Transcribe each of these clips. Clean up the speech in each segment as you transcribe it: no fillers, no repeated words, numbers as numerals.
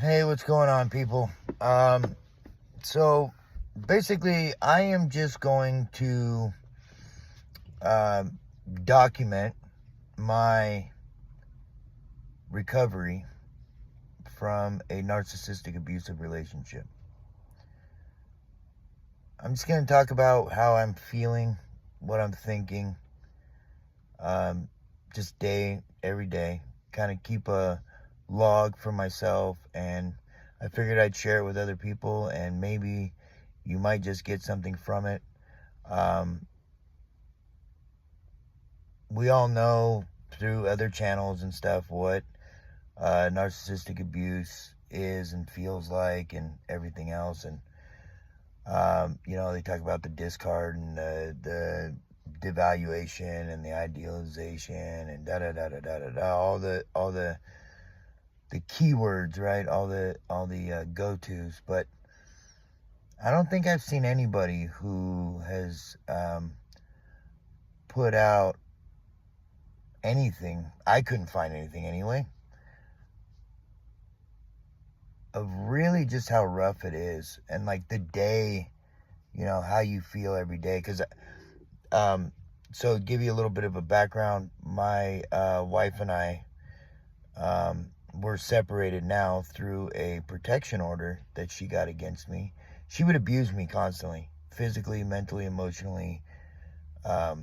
Hey, what's going on, people? So basically, I am just going to uh, document my recovery from a narcissistic abusive relationship. I'm just going to talk about how I'm feeling, what I'm thinking, um, just every day, kind of keep a log for myself, and I figured I'd share it with other people, and maybe you might just get something from it. Um, we all know through other channels and stuff what narcissistic abuse is and feels like and everything else. And, they talk about the discard and the devaluation and the idealization and da da da da da da da, all the keywords, right? All the go-tos. But I don't think I've seen anybody who has put out anything. I couldn't find anything anyway, of really just how rough it is, and like the day, how you feel every day. Because so give you a little bit of a background, my wife and I, we're separated now through a protection order that she got against me. She would abuse me constantly, physically, mentally, emotionally, the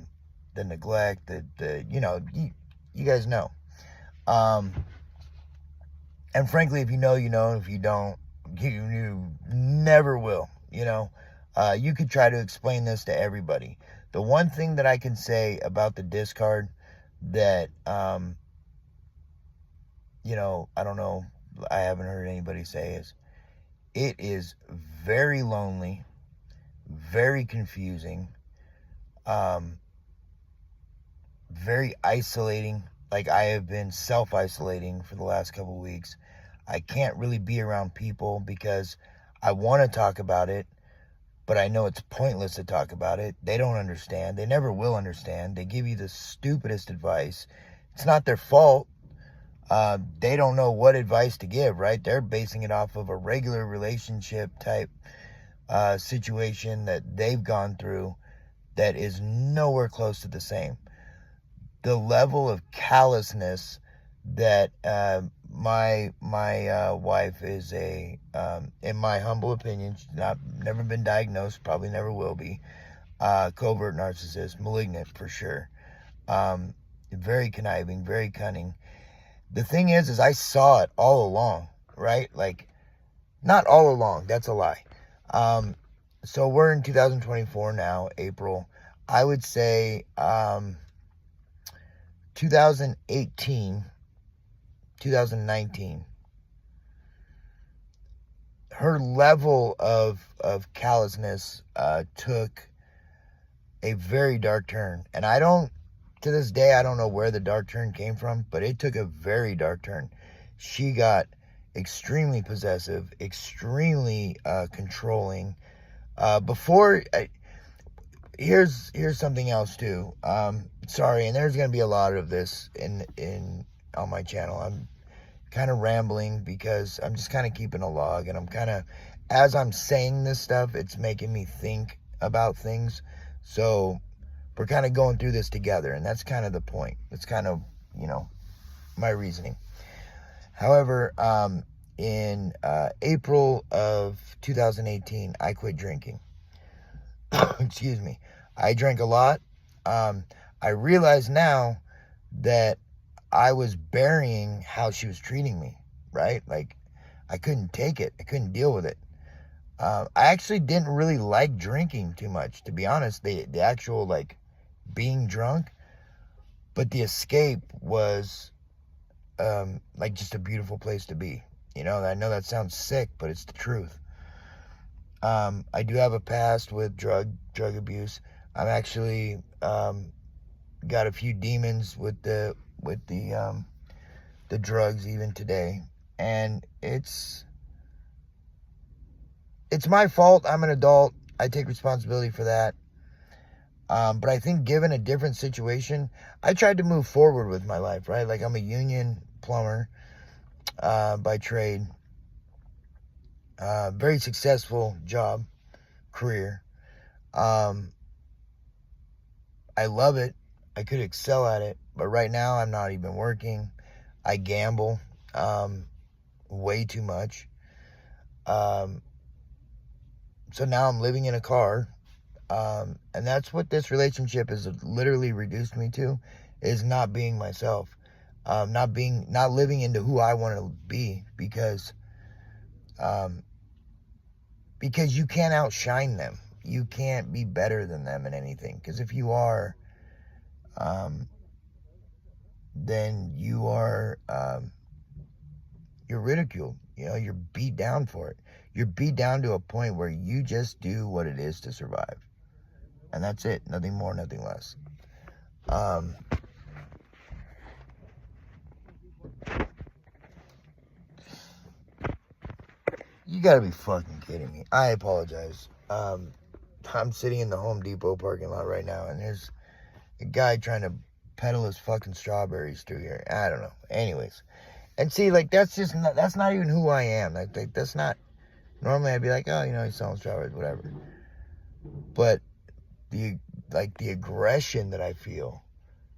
neglect, you guys know. And frankly, if you know, you know. If you don't, you never will, You could try to explain this to everybody. The one thing that I can say about the discard that, I don't know, I haven't heard anybody say is, it is very lonely, very confusing, very isolating. Like, I have been self-isolating for the last couple of weeks. I can't really be around people because I want to talk about it, but I know it's pointless to talk about it. They don't understand. They never will understand. They give you the stupidest advice. It's not their fault. They don't know what advice to give, right? They're basing it off of a regular relationship type situation that they've gone through that is nowhere close to the same. The level of callousness that my wife is in my humble opinion, she's never been diagnosed, probably never will be, covert narcissist, malignant for sure. Very conniving, very cunning. The thing is I saw it all along, right? Like, not all along, that's a lie. So we're in 2024 now, April. I would say 2018, 2019, her level of callousness took a very dark turn. And to this day, I don't know where the dark turn came from, but it took a very dark turn. She got extremely possessive, extremely controlling. Here's something else too. Sorry, and there's gonna be a lot of this in on my channel. I'm kind of rambling because I'm just kind of keeping a log, and as I'm saying this stuff, it's making me think about things. So we're kind of going through this together, and that's kind of the point. It's kind of, my reasoning. However, in April of 2018, I quit drinking. Excuse me. I drank a lot. I realize now that I was burying how she was treating me, right? Like, I couldn't take it. I couldn't deal with it. I actually didn't really like drinking too much, to be honest, the actual, like, being drunk. But the escape was, like, just a beautiful place to be. I know that sounds sick, but it's the truth. I do have a past with drug abuse. I'm actually got a few demons with the drugs even today, and it's my fault. I'm an adult. I take responsibility for that. But I think given a different situation, I tried to move forward with my life, right? Like, I'm a union plumber by trade. Very successful job, career. I love it. I could excel at it, but right now I'm not even working. I gamble way too much. So now I'm living in a car. And that's what this relationship has literally reduced me to, is not being myself. Not living into who I want to be, because you can't outshine them. You can't be better than them in anything. Because if you are, then you are, you're ridiculed. You know, you're beat down for it. You're beat down to a point where you just do what it is to survive. And that's it. Nothing more, nothing less. You gotta be fucking kidding me. I apologize. I'm sitting in the Home Depot parking lot right now, and there's a guy trying to peddle his fucking strawberries through here. I don't know. Anyways. And see, like, that's not even who I am. Like, that's not, normally I'd be like, oh, you know, he's selling strawberries, whatever. But the aggression that I feel,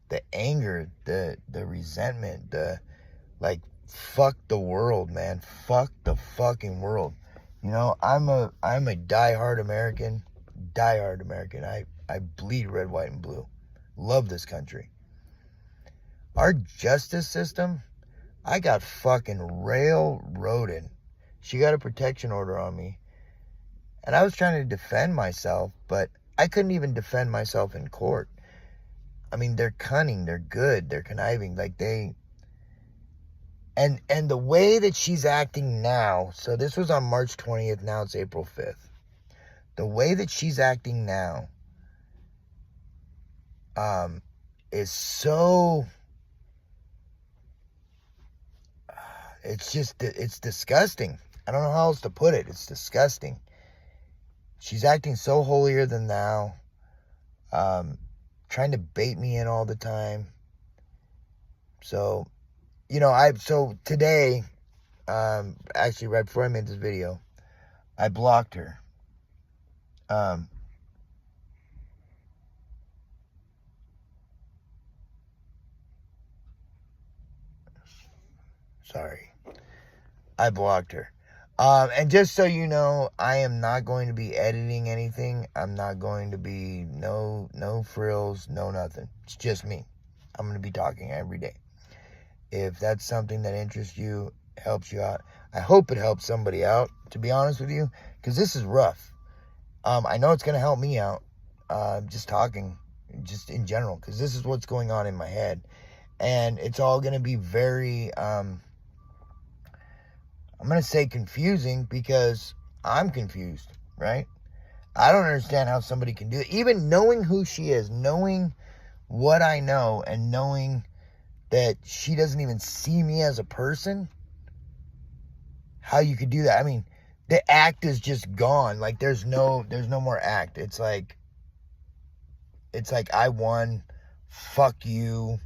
the anger, the resentment, like, fuck the world, man. Fuck the fucking world. You know, I'm a diehard American. I bleed red, white, and blue. Love this country. Our justice system, I got fucking railroaded. She got a protection order on me. And I was trying to defend myself, but I couldn't even defend myself in court. I mean, they're cunning, they're good, they're conniving, like and the way that she's acting now, so this was on March 20th, now it's April 5th. The way that she's acting now is so, it's disgusting. I don't know how else to put it. It's disgusting. She's acting so holier than thou, trying to bait me in all the time. So, you know, so today, actually right before I made this video, I blocked her. Sorry. I blocked her. And just so you know, I am not going to be editing anything. I'm not going to be, no frills, no nothing. It's just me. I'm going to be talking every day. If that's something that interests you, helps you out, I hope it helps somebody out, to be honest with you, because this is rough. I know it's going to help me out, just talking, just in general, because this is what's going on in my head. And it's all going to be very, I'm going to say confusing, because I'm confused, right? I don't understand how somebody can do it. Even knowing who she is, knowing what I know, and knowing that she doesn't even see me as a person, how you could do that. I mean, the act is just gone. Like, there's no more act. It's like I won. Fuck you.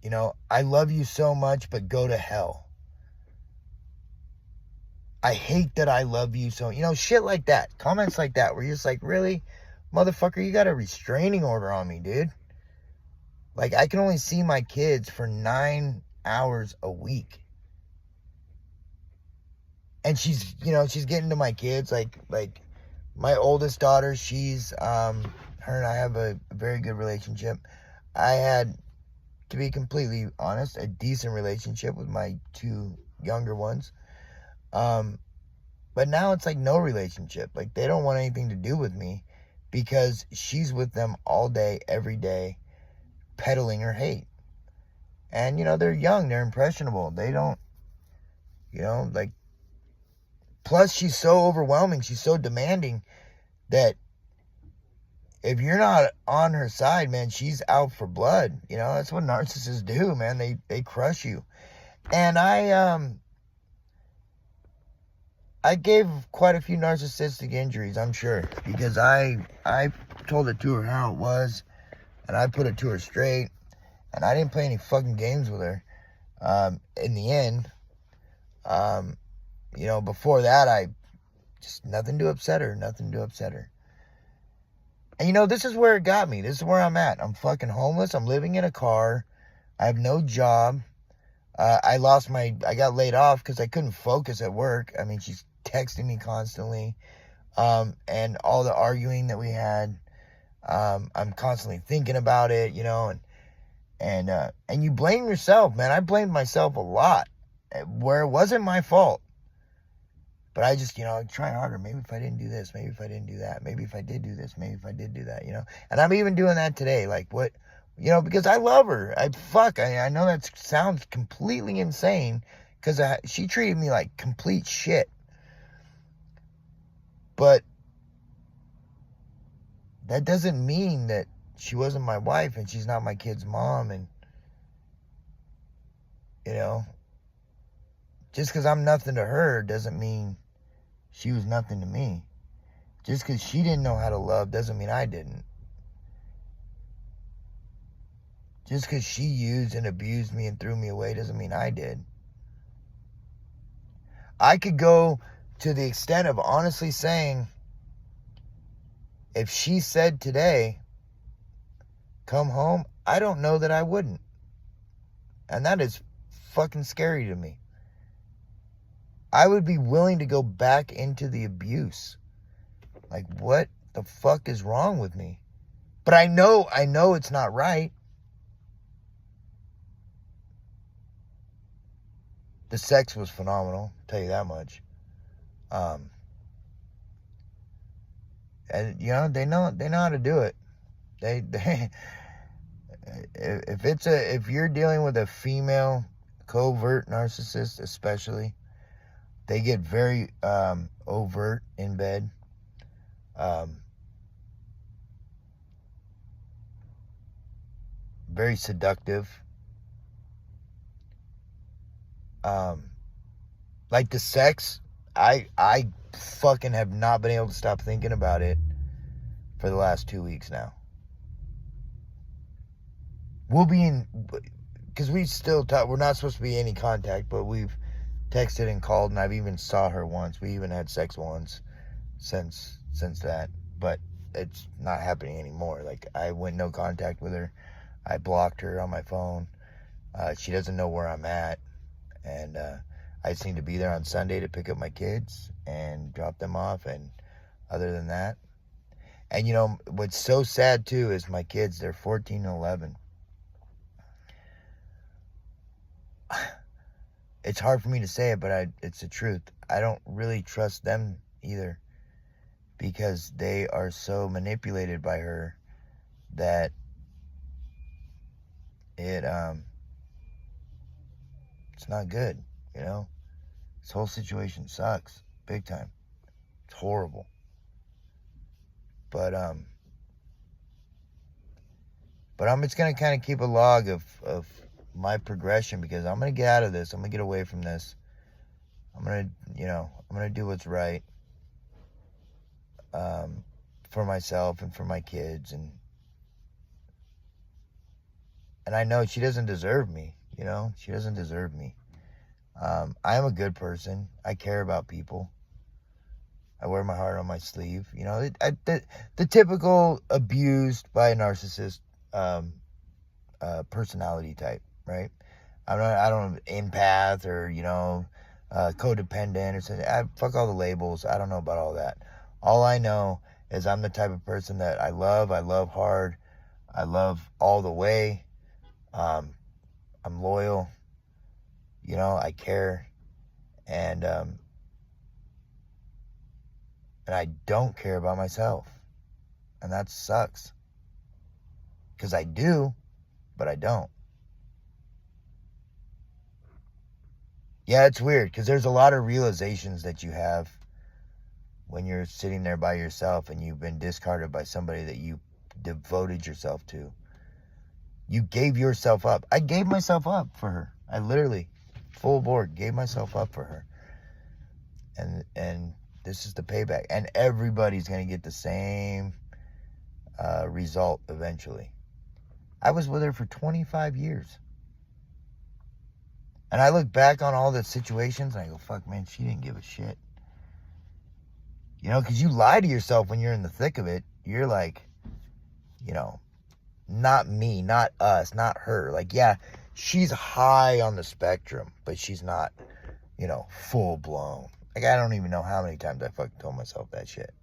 You know, I love you so much, but go to hell. I hate that I love you so, you know, shit like that. Comments like that, where you're just like, really? Motherfucker, you got a restraining order on me, dude. Like, I can only see my kids for 9 hours a week. And she's, you know, she's getting to my kids, like my oldest daughter, she's, her and I have a very good relationship. I had, to be completely honest, a decent relationship with my 2 younger ones. But now it's like no relationship. Like, they don't want anything to do with me, because she's with them all day, every day, peddling her hate. And, you know, they're young, they're impressionable. They don't, you know, like, plus she's so overwhelming, she's so demanding, that if you're not on her side, man, she's out for blood. You know, that's what narcissists do, man. They crush you. And I gave quite a few narcissistic injuries, I'm sure, because I told it to her how it was, and I put it to her straight, and I didn't play any fucking games with her. In the end, you know, before that, I just nothing to upset her. And you know, this is where it got me. This is where I'm at. I'm fucking homeless. I'm living in a car. I have no job. I got laid off because I couldn't focus at work. I mean, she's texting me constantly. And all the arguing that we had, I'm constantly thinking about it, you know, and you blame yourself, man. I blamed myself a lot where it wasn't my fault. But I just, you know, try harder. Maybe if I didn't do this, maybe if I didn't do that, maybe if I did do this, maybe if I did do that, you know. And I'm even doing that today. Like, what, you know, because I love her. I know that sounds completely insane because she treated me like complete shit. But that doesn't mean that she wasn't my wife and she's not my kid's mom. And, you know, just because I'm nothing to her doesn't mean she was nothing to me. Just because she didn't know how to love doesn't mean I didn't. Just because she used and abused me and threw me away doesn't mean I did. I could go to the extent of honestly saying, if she said today, come home, I don't know that I wouldn't. And that is fucking scary to me. I would be willing to go back into the abuse. Like, what the fuck is wrong with me? But I know it's not right. The sex was phenomenal, I'll tell you that much. And you know, they know how to do it. They if you're dealing with a female covert narcissist, especially, they get very overt in bed. Very seductive. Like the sex, I fucking have not been able to stop thinking about it for the last 2 weeks now. We'll be in, because we still talk, we're not supposed to be in any contact, but we've texted and called, and I've even saw her once. We even had sex once since that, but it's not happening anymore. Like, I went no contact with her. I blocked her on my phone. She doesn't know where I'm at, and I just need to be there on Sunday to pick up my kids and drop them off, and other than that. And you know, what's so sad too is my kids, they're 14 and 11. It's hard for me to say it, but it's the truth. I don't really trust them either, because they are so manipulated by her that it's not good, you know? This whole situation sucks big time. It's horrible. But I'm just gonna kind of keep a log of my progression, because I'm gonna get out of this. I'm gonna get away from this. I'm gonna do what's right for myself and for my kids, and I know she doesn't deserve me. You know, she doesn't deserve me. I am a good person. I care about people. I wear my heart on my sleeve. You know, the typical abused by a narcissist personality type, right? I don't empath or, you know, codependent or something. Fuck all the labels. I don't know about all that. All I know is I'm the type of person that I love hard. I love all the way. I'm loyal. You know, I care. And I don't care about myself. And that sucks. Because I do, but I don't. Yeah, it's weird, because there's a lot of realizations that you have when you're sitting there by yourself and you've been discarded by somebody that you devoted yourself to. You gave yourself up. I gave myself up for her. I literally, full board, gave myself up for her. And this is the payback. And everybody's going to get the same result eventually. I was with her for 25 years. And I look back on all the situations and I go, fuck, man, she didn't give a shit. You know, because you lie to yourself when you're in the thick of it. You're like, you know, not me, not us, not her. Like, yeah, she's high on the spectrum, but she's not, you know, full blown. Like, I don't even know how many times I fucking told myself that shit.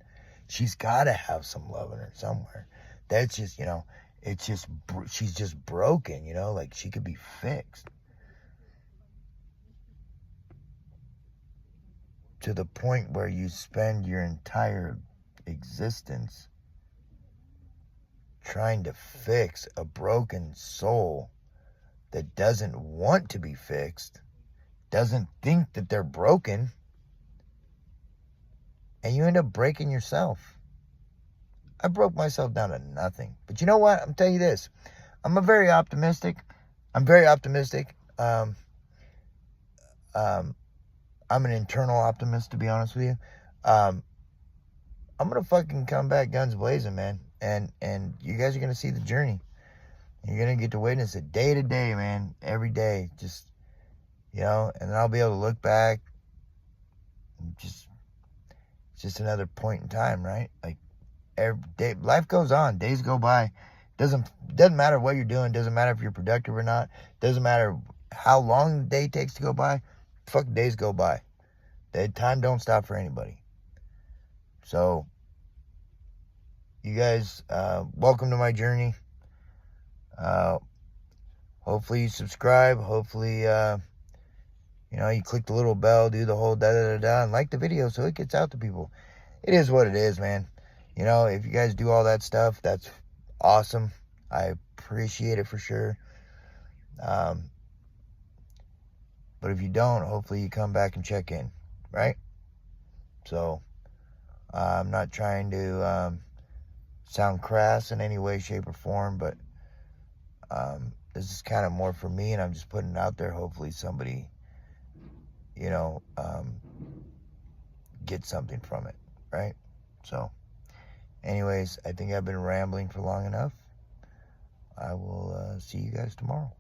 She's got to have some love in her somewhere. That's just, you know, it's just, she's just broken, you know, like she could be fixed. To the point where you spend your entire existence trying to fix a broken soul that doesn't want to be fixed, doesn't think that they're broken, and you end up breaking yourself. I broke myself down to nothing. But you know what? I'm telling you this. I'm very optimistic. I'm an internal optimist, to be honest with you. I'm going to fucking come back guns blazing, man. And you guys are going to see the journey. You're going to get to witness it day to day, man. Every day. Just, you know, and then I'll be able to look back. It's just another point in time, right? Like, every day, life goes on. Days go by. Doesn't matter what you're doing. Doesn't matter if you're productive or not. Doesn't matter how long the day takes to go by. Fuck, days go by. Time don't stop for anybody. So, you guys, welcome to my journey. Hopefully you subscribe. Hopefully, you know, you click the little bell, do the whole da-da-da-da, and like the video so it gets out to people. It is what it is, man. You know, if you guys do all that stuff, that's awesome. I appreciate it for sure. But if you don't, hopefully you come back and check in, right? So, I'm not trying to sound crass in any way, shape, or form, but this is kind of more for me, and I'm just putting it out there. Hopefully somebody, you know, gets something from it, right? So, anyways, I think I've been rambling for long enough. I will see you guys tomorrow.